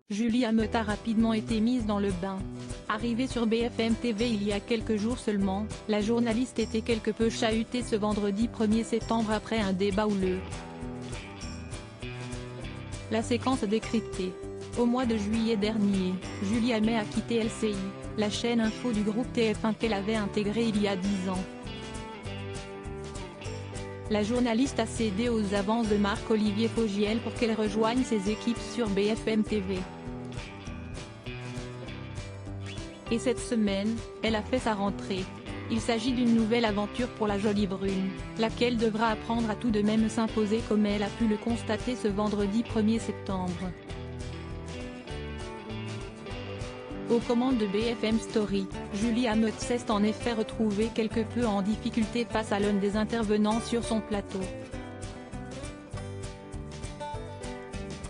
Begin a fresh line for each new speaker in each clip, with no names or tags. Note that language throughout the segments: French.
Julie Hameut a rapidement été mise dans le bain. Arrivée sur BFM TV il y a quelques jours seulement, la journaliste était quelque peu chahutée ce vendredi 1er septembre après un débat houleux. La séquence décryptée. Au mois de juillet dernier, Julie Hameut a quitté LCI, la chaîne info du groupe TF1 qu'elle avait intégrée il y a 10 ans. La journaliste a cédé aux avances de Marc-Olivier Fogiel pour qu'elle rejoigne ses équipes sur BFM TV. Et cette semaine, elle a fait sa rentrée. Il s'agit d'une nouvelle aventure pour la jolie brune, laquelle devra apprendre à tout de même s'imposer comme elle a pu le constater ce vendredi 1er septembre. Aux commandes de BFM Story, Julie Hameut s'est en effet retrouvée quelque peu en difficulté face à l'un des intervenants sur son plateau.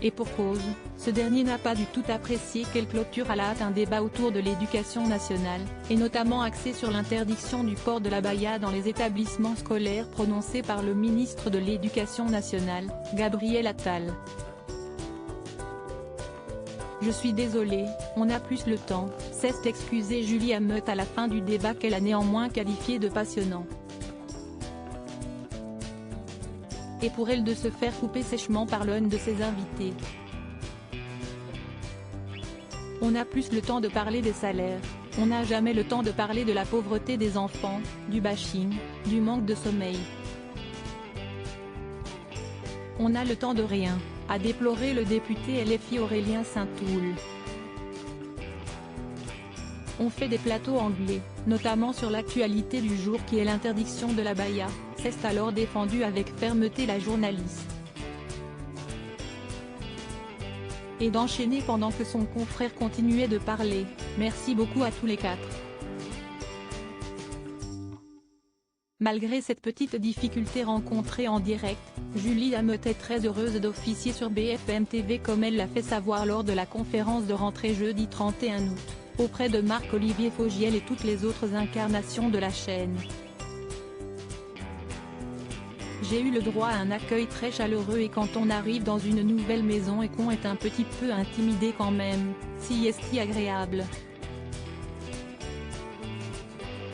Et pour cause, ce dernier n'a pas du tout apprécié qu'elle clôture à la hâte un débat autour de l'éducation nationale, et notamment axé sur l'interdiction du port de l'abaya dans les établissements scolaires prononcé par le ministre de l'Éducation nationale, Gabriel Attal. Je suis désolée, on a plus le temps, s'est excusée Julie Hameut à la fin du débat qu'elle a néanmoins qualifié de passionnant. Et pour elle de se faire couper sèchement par l'un de ses invités. On a plus le temps de parler des salaires, on n'a jamais le temps de parler de la pauvreté des enfants, du bashing, du manque de sommeil. On a le temps de rien, a déploré le député LFI Aurélien Saint-Toul. On fait des plateaux anglais, notamment sur l'actualité du jour qui est l'interdiction de l'abaya, s'est alors défendu avec fermeté la journaliste. Et d'enchaîner pendant que son confrère continuait de parler, merci beaucoup à tous les quatre. Malgré cette petite difficulté rencontrée en direct, Julie Hameut est très heureuse d'officier sur BFM TV comme elle l'a fait savoir lors de la conférence de rentrée jeudi 31 août, auprès de Marc-Olivier Fogiel et toutes les autres incarnations de la chaîne. J'ai eu le droit à un accueil très chaleureux et quand on arrive dans une nouvelle maison et qu'on est un petit peu intimidé quand même, si est-ce agréable.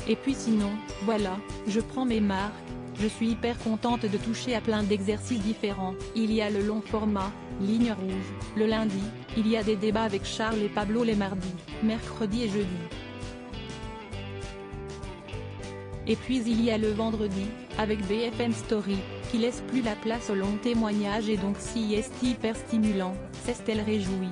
Et puis sinon, voilà, je prends mes marques, je suis hyper contente de toucher à plein d'exercices différents. Il y a le long format, ligne rouge, le lundi, il y a des débats avec Charles et Pablo les mardis, mercredi et jeudi. Et puis il y a le vendredi, avec BFM Story, qui laisse plus la place aux longs témoignages et donc si est hyper stimulant, s'est-elle réjouie.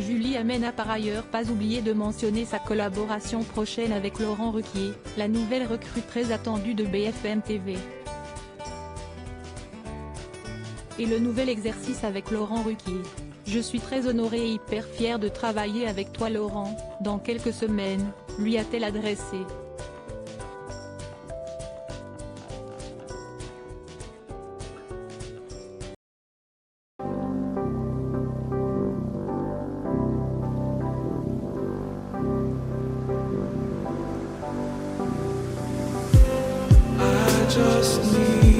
Julie Hameut n'a par ailleurs pas oublié de mentionner sa collaboration prochaine avec Laurent Ruquier, la nouvelle recrue très attendue de BFM TV. Et le nouvel exercice avec Laurent Ruquier. Je suis très honorée et hyper fière de travailler avec toi Laurent, dans quelques semaines, lui a-t-elle adressé.
Just need